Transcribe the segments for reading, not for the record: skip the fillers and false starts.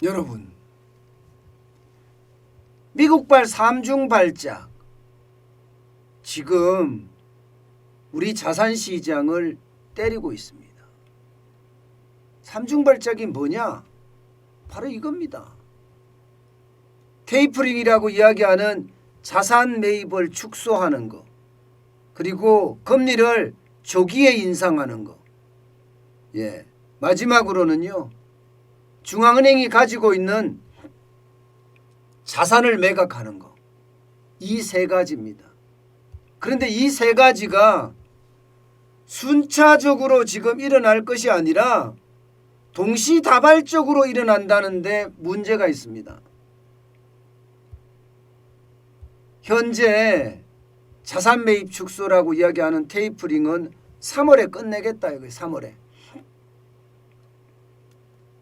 여러분, 미국발 삼중 발작 지금 우리 자산시장을 때리고 있습니다. 삼중 발작이 뭐냐? 바로 이겁니다. 테이퍼링이라고 이야기하는 자산 매입을 축소하는 거, 그리고 금리를 조기에 인상하는 거, 마지막으로는요, 중앙은행이 가지고 있는 자산을 매각하는 거, 이 세 가지입니다. 그런데 이 세 가지가 순차적으로 지금 일어날 것이 아니라 동시다발적으로 일어난다는데 문제가 있습니다. 현재 자산 매입 축소라고 이야기하는 테이퍼링은 3월에 끝내겠다. 이거 3월에.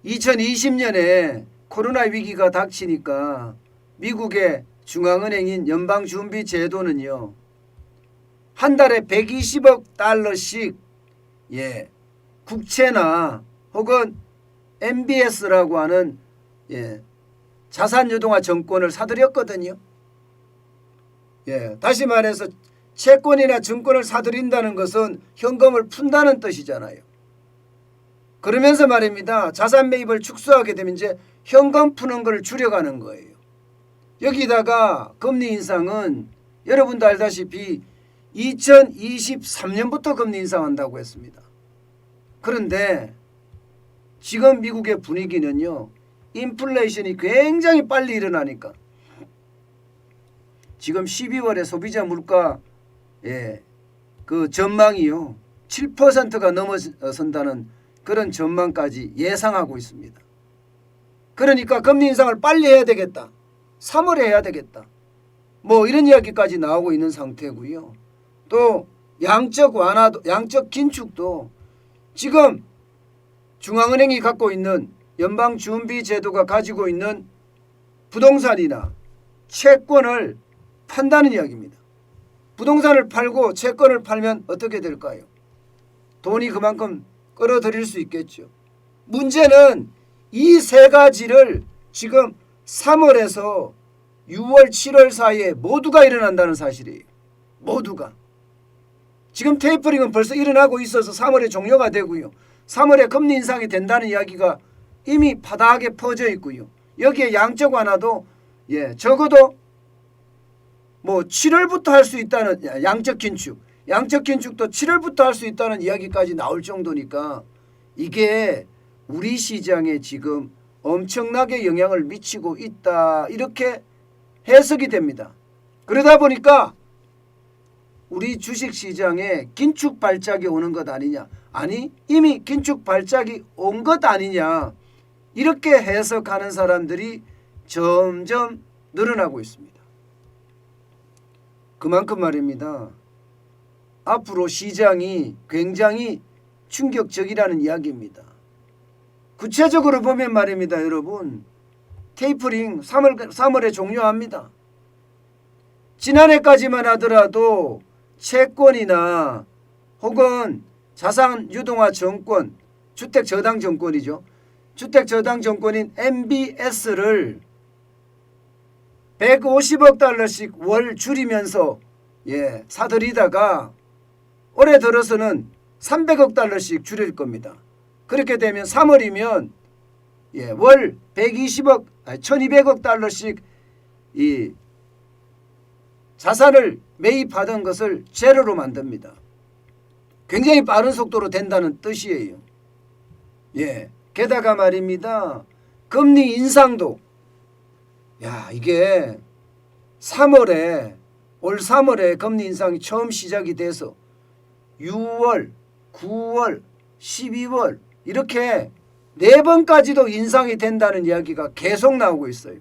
2020년에 코로나 위기가 닥치니까 미국의 중앙은행인 연방준비제도는요, 한 달에 120억 달러씩 국채나 혹은 MBS라고 하는 자산유동화 정권을 사들였거든요. 다시 말해서 채권이나 증권을 사들인다는 것은 현금을 푼다는 뜻이잖아요. 그러면서 말입니다. 자산 매입을 축소하게 되면 이제 현금 푸는 걸 줄여가는 거예요. 여기다가 금리 인상은 여러분도 알다시피 2023년부터 금리 인상한다고 했습니다. 그런데 지금 미국의 분위기는요, 인플레이션이 굉장히 빨리 일어나니까 지금 12월에 소비자 물가 그 전망이요, 7%가 넘어선다는 그런 전망까지 예상하고 있습니다. 그러니까 금리 인상을 빨리 해야 되겠다. 3월에 해야 되겠다. 뭐 이런 이야기까지 나오고 있는 상태고요. 또 양적 완화도, 양적 긴축도 지금 중앙은행이 갖고 있는 연방준비제도가 가지고 있는 부동산이나 채권을 판다는 이야기입니다. 부동산을 팔고 채권을 팔면 어떻게 될까요? 돈이 그만큼 끌어들일 수 있겠죠. 문제는 이 세 가지를 지금 3월에서 6월, 7월 사이에 모두가 일어난다는 사실이에요. 모두가. 지금 테이퍼링은 벌써 일어나고 있어서 3월에 종료가 되고요. 3월에 금리 인상이 된다는 이야기가 이미 파다하게 퍼져 있고요. 여기에 양적 완화도 적어도 뭐 7월부터 할 수 있다는 양적 긴축도 7월부터 할 수 있다는 이야기까지 나올 정도니까 이게 우리 시장에 지금 엄청나게 영향을 미치고 있다, 이렇게 해석이 됩니다. 그러다 보니까 우리 주식시장에 긴축 발작이 오는 것 아니냐, 아니 이미 긴축 발작이 온 것 아니냐, 이렇게 해석하는 사람들이 점점 늘어나고 있습니다. 그만큼 말입니다. 앞으로 시장이 굉장히 충격적이라는 이야기입니다. 구체적으로 보면 말입니다. 여러분, 테이퍼링 3월에 종료합니다. 지난해까지만 하더라도 채권이나 혹은 자산유동화 정권, 주택저당정권이죠. 주택저당정권인 MBS를 150억 달러씩 월 줄이면서 사들이다가 올해 들어서는 300억 달러씩 줄일 겁니다. 그렇게 되면 3월이면 월 120억, 1200억 달러씩 이 자산을 매입하던 것을 제로로 만듭니다. 굉장히 빠른 속도로 된다는 뜻이에요. 게다가 말입니다. 금리 인상도 이게 3월에 올 3월에 금리 인상이 처음 시작이 돼서 6월, 9월, 12월 이렇게 4번까지도 인상이 된다는 이야기가 계속 나오고 있어요.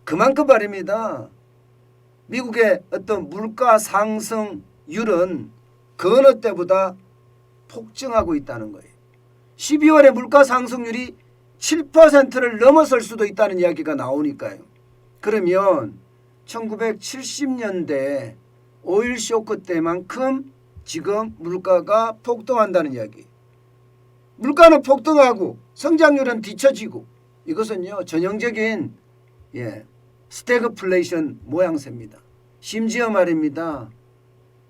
그만큼 말입니다. 미국의 어떤 물가 상승률은 그 어느 때보다 폭증하고 있다는 거예요. 12월에 물가 상승률이 7%를 넘어설 수도 있다는 이야기가 나오니까요. 그러면 1970년대 오일 쇼크 때만큼 지금 물가가 폭등한다는 이야기. 물가는 폭등하고 성장률은 뒤처지고 이것은요 전형적인 스태그플레이션 모양새입니다. 심지어 말입니다.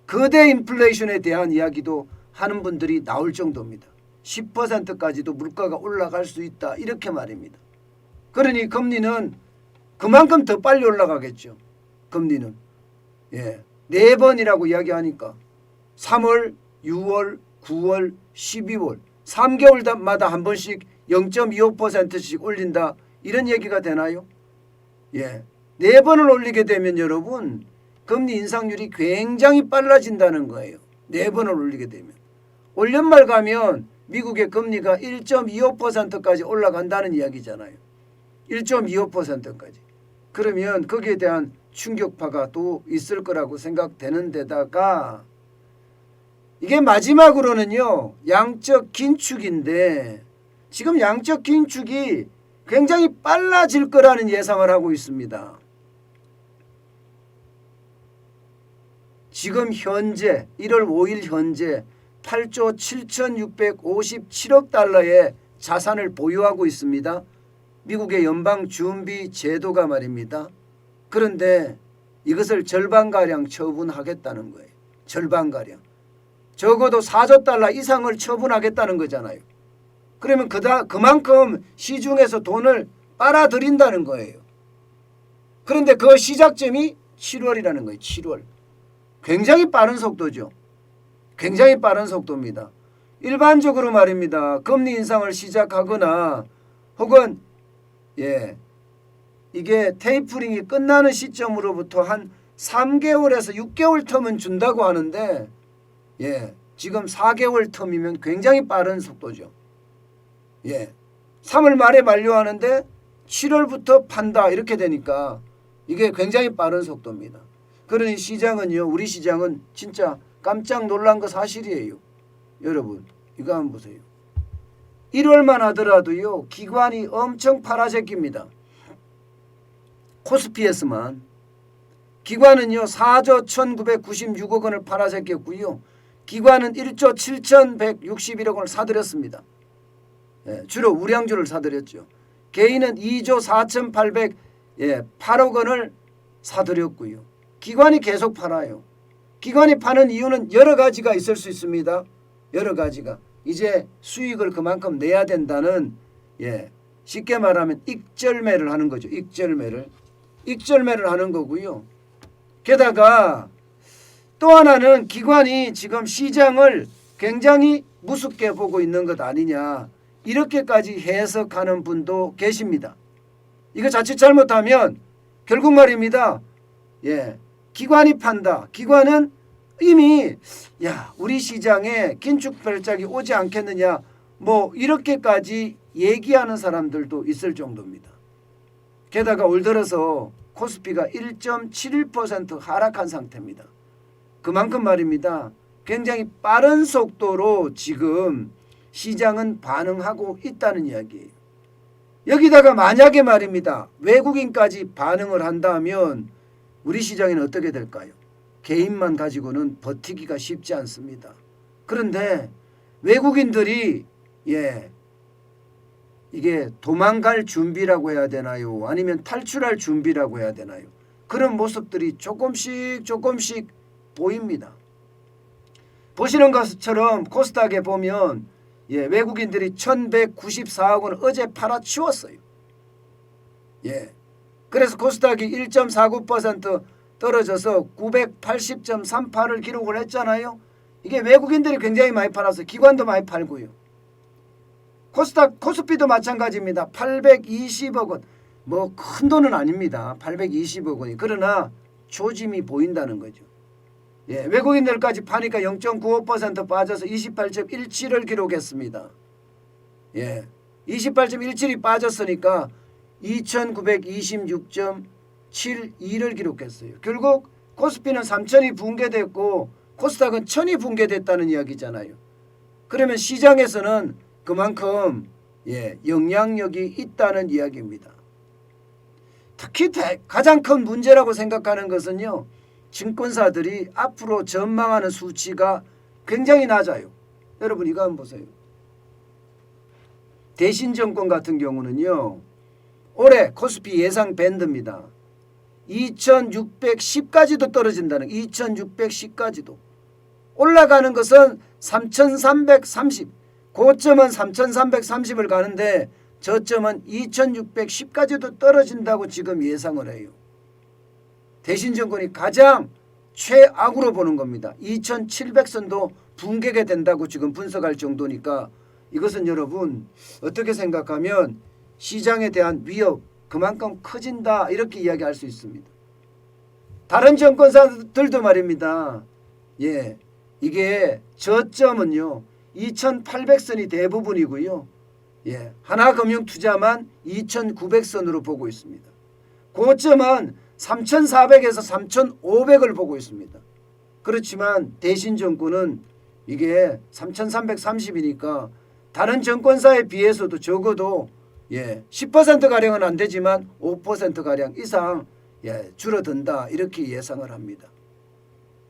거대 인플레이션에 대한 이야기도 하는 분들이 나올 정도입니다. 10%까지도 물가가 올라갈 수 있다 이렇게 말입니다. 그러니 금리는 그만큼 더 빨리 올라가겠죠. 금리는 4번이라고 이야기하니까 3월, 6월, 9월, 12월 3개월마다 한 번씩 0.25%씩 올린다 이런 얘기가 되나요? 4번을 올리게 되면 여러분 금리 인상률이 굉장히 빨라진다는 거예요. 4번을 올리게 되면. 올 연말 가면 미국의 금리가 1.25%까지 올라간다는 이야기잖아요. 1.25%까지. 그러면 거기에 대한 충격파가 또 있을 거라고 생각되는 데다가 이게 마지막으로는요. 양적 긴축인데 지금 양적 긴축이 굉장히 빨라질 거라는 예상을 하고 있습니다. 지금 현재 1월 5일 현재 8조 7,657억 달러의 자산을 보유하고 있습니다. 미국의 연방준비제도가 말입니다. 그런데 이것을 절반가량 처분하겠다는 거예요. 절반가량. 적어도 4조 달러 이상을 처분하겠다는 거잖아요. 그러면 그만큼 시중에서 돈을 빨아들인다는 거예요. 그런데 그 시작점이 7월이라는 거예요. 7월. 굉장히 빠른 속도죠. 굉장히 빠른 속도입니다. 일반적으로 말입니다. 금리 인상을 시작하거나 혹은 이게 테이퍼링이 끝나는 시점으로부터 한 3개월에서 6개월 텀은 준다고 하는데 지금 4개월 텀이면 굉장히 빠른 속도죠. 3월 말에 만료하는데 7월부터 판다 이렇게 되니까 이게 굉장히 빠른 속도입니다. 그러니 시장은요, 우리 시장은 진짜 깜짝 놀란 거 사실이에요. 여러분 이거 한번 보세요. 1월만 하더라도요 기관이 엄청 팔아제낍니다. 코스피에서만 기관은요 4조 1996억 원을 팔아제꼈고요. 기관은 1조 7161억 원을 사들였습니다. 주로 우량주를 사들였죠. 개인은 2조 4808억 원을 사들였고요. 기관이 계속 팔아요. 기관이 파는 이유는 여러 가지가 있을 수 있습니다. 여러 가지가. 이제 수익을 그만큼 내야 된다는 쉽게 말하면 익절매를 하는 거죠. 익절매를 하는 거고요. 게다가 또 하나는 기관이 지금 시장을 굉장히 무섭게 보고 있는 것 아니냐 이렇게까지 해석하는 분도 계십니다. 이거 자칫 잘못하면 결국 말입니다. 기관이 판다. 기관은 이미 우리 시장에 긴축 발작이 오지 않겠느냐 뭐 이렇게까지 얘기하는 사람들도 있을 정도입니다. 게다가 올 들어서 코스피가 1.71% 하락한 상태입니다. 그만큼 말입니다. 굉장히 빠른 속도로 지금 시장은 반응하고 있다는 이야기예요. 여기다가 만약에 말입니다. 외국인까지 반응을 한다면 우리 시장에는 어떻게 될까요? 개인만 가지고는 버티기가 쉽지 않습니다. 그런데 외국인들이 이게 도망갈 준비라고 해야 되나요? 아니면 탈출할 준비라고 해야 되나요? 그런 모습들이 조금씩 보입니다. 보시는 것처럼 코스닥에 보면 외국인들이 1194억 원 어제 팔아치웠어요. 그래서 코스닥이 1.49% 떨어져서 980.38을 기록을 했잖아요. 이게 외국인들이 굉장히 많이 팔아서 기관도 많이 팔고요. 코스피도 마찬가지입니다. 820억 원. 뭐 큰 돈은 아닙니다. 820억 원이. 그러나 조짐이 보인다는 거죠. 외국인들까지 파니까 0.95% 빠져서 28.17을 기록했습니다. 28.17이 빠졌으니까 2926.72를 기록했어요. 결국 코스피는 3천이 붕괴됐고 코스닥은 1,000이 붕괴됐다는 이야기잖아요. 그러면 시장에서는 그만큼 영향력이 있다는 이야기입니다. 특히 가장 큰 문제라고 생각하는 것은요. 증권사들이 앞으로 전망하는 수치가 굉장히 낮아요. 여러분 이거 한번 보세요. 대신정권 같은 경우는요. 올해 코스피 예상 밴드입니다. 2610까지도 떨어진다는 2610까지도. 올라가는 것은 3330, 고점은 3330을 가는데 저점은 2610까지도 떨어진다고 지금 예상을 해요. 대신정권이 가장 최악으로 보는 겁니다. 2700선도 붕괴가 된다고 지금 분석할 정도니까 이것은 여러분 어떻게 생각하면 시장에 대한 위협 그만큼 커진다 이렇게 이야기할 수 있습니다. 다른 정권사들도 말입니다. 예, 이게 저점은요 2800선이 대부분이고요. 예, 하나금융투자만 2900선으로 보고 있습니다. 고점은 3400에서 3500을 보고 있습니다. 그렇지만 대신정권은 이게 3330이니까 다른 정권사에 비해서도 적어도 10%가량은 안 되지만 5%가량 이상 줄어든다 이렇게 예상을 합니다.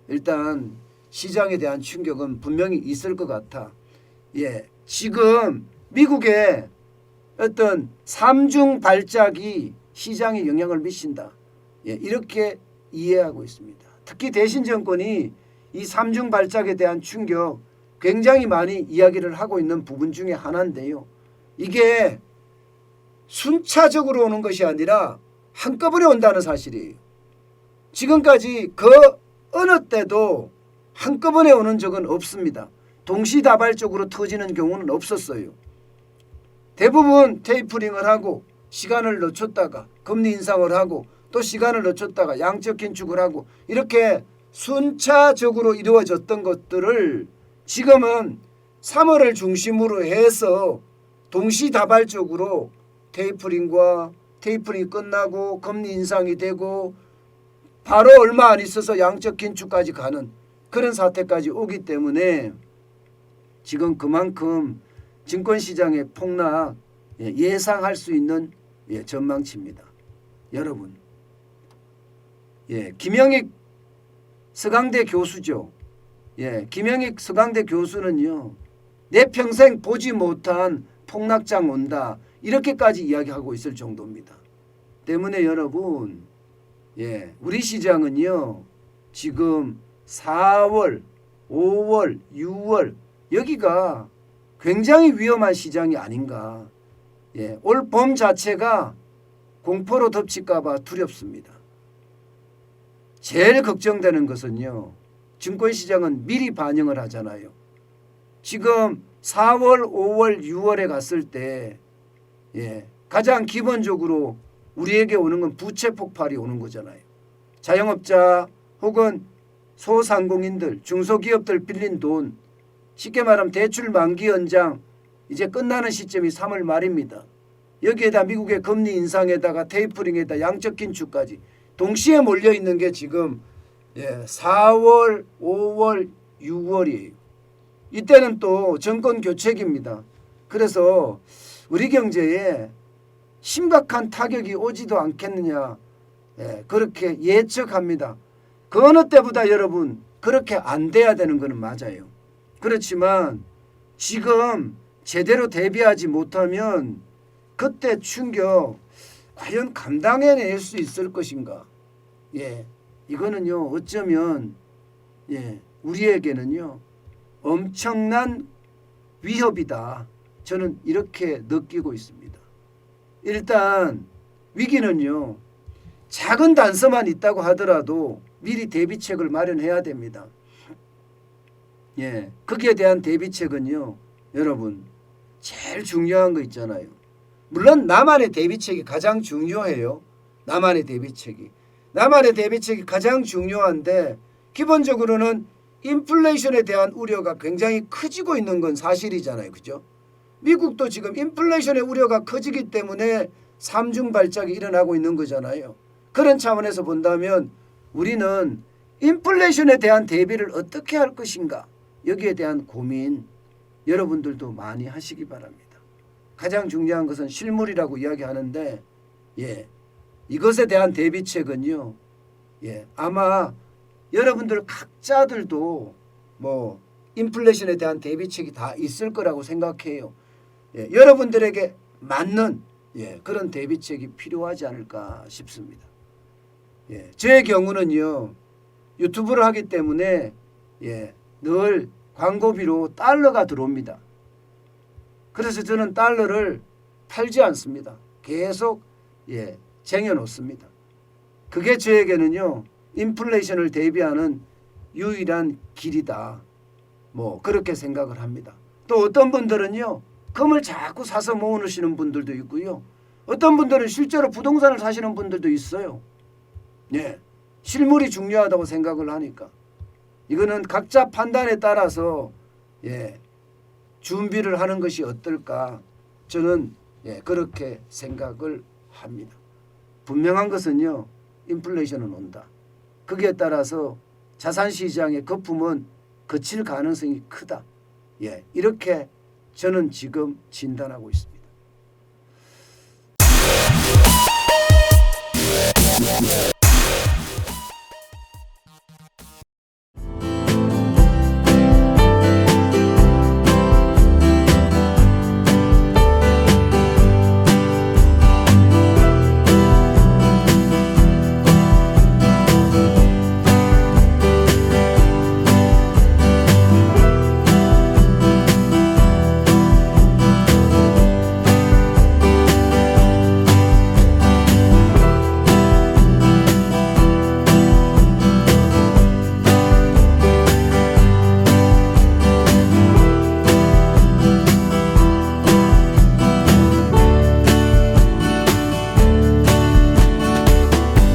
일단 시장에 대한 충격은 분명히 있을 것 같아. 지금 미국의 어떤 삼중 발작이 시장에 영향을 미친다. 이렇게 이해하고 있습니다. 특히 대신정권이 이 삼중 발작에 대한 충격 굉장히 많이 이야기를 하고 있는 부분 중에 하나인데요. 이게 순차적으로 오는 것이 아니라 한꺼번에 온다는 사실이에요. 지금까지 그 어느 때도 한꺼번에 오는 적은 없습니다. 동시다발적으로 터지는 경우는 없었어요. 대부분 테이퍼링을 하고 시간을 늦췄다가 금리 인상을 하고 또 시간을 늦췄다가 양적 긴축을 하고 이렇게 순차적으로 이루어졌던 것들을 지금은 3월을 중심으로 해서 동시다발적으로 테이퍼링이 끝나고 금리 인상이 되고 바로 얼마 안 있어서 양적 긴축까지 가는 그런 사태까지 오기 때문에 지금 그만큼 증권시장의 폭락 예상할 수 있는 전망치입니다. 여러분, 김영익 서강대 교수죠. 김영익 서강대 교수는요. 내 평생 보지 못한 폭락장 온다. 이렇게까지 이야기하고 있을 정도입니다. 때문에 여러분 우리 시장은요. 지금 4월, 5월, 6월 여기가 굉장히 위험한 시장이 아닌가. 올 봄 자체가 공포로 덮칠까 봐 두렵습니다. 제일 걱정되는 것은요. 증권시장은 미리 반영을 하잖아요. 지금 4월, 5월, 6월에 갔을 때 가장 기본적으로 우리에게 오는 건 부채 폭발이 오는 거잖아요. 자영업자 혹은 소상공인들, 중소기업들 빌린 돈 쉽게 말하면 대출 만기 연장 이제 끝나는 시점이 3월 말입니다. 여기에다 미국의 금리 인상에다가 테이퍼링에다 양적 긴축까지 동시에 몰려있는 게 지금 4월, 5월, 6월이에요. 이때는 또 정권 교체기입니다. 그래서 우리 경제에 심각한 타격이 오지도 않겠느냐 그렇게 예측합니다. 그 어느 때보다 여러분 그렇게 안 돼야 되는 것은 맞아요. 그렇지만 지금 제대로 대비하지 못하면 그때 충격 과연 감당해낼 수 있을 것인가. 이거는요 어쩌면 우리에게는요 엄청난 위협이다. 저는 이렇게 느끼고 있습니다. 일단 위기는요 작은 단서만 있다고 하더라도 미리 대비책을 마련해야 됩니다. 거기에 대한 대비책은요 여러분 제일 중요한 거 있잖아요. 물론 나만의 대비책이 가장 중요해요. 나만의 대비책이 가장 중요한데 기본적으로는 인플레이션에 대한 우려가 굉장히 커지고 있는 건 사실이잖아요. 그죠? 미국도 지금 인플레이션의 우려가 커지기 때문에 삼중 발작이 일어나고 있는 거잖아요. 그런 차원에서 본다면 우리는 인플레이션에 대한 대비를 어떻게 할 것인가 여기에 대한 고민 여러분들도 많이 하시기 바랍니다. 가장 중요한 것은 실물이라고 이야기하는데 이것에 대한 대비책은요 아마 여러분들 각자들도 뭐 인플레이션에 대한 대비책이 다 있을 거라고 생각해요. 여러분들에게 맞는 그런 대비책이 필요하지 않을까 싶습니다. 저의 경우는요, 유튜브를 하기 때문에 늘 광고비로 달러가 들어옵니다. 그래서 저는 달러를 팔지 않습니다. 계속 쟁여놓습니다. 그게 저에게는요, 인플레이션을 대비하는 유일한 길이다. 뭐 그렇게 생각을 합니다. 또 어떤 분들은요, 금을 자꾸 사서 모으시는 분들도 있고요. 어떤 분들은 실제로 부동산을 사시는 분들도 있어요. 실물이 중요하다고 생각을 하니까. 이거는 각자 판단에 따라서 준비를 하는 것이 어떨까, 저는 그렇게 생각을 합니다. 분명한 것은요, 인플레이션은 온다. 거기에 따라서 자산시장의 거품은 그칠 가능성이 크다. 이렇게 저는 지금 진단하고 있습니다.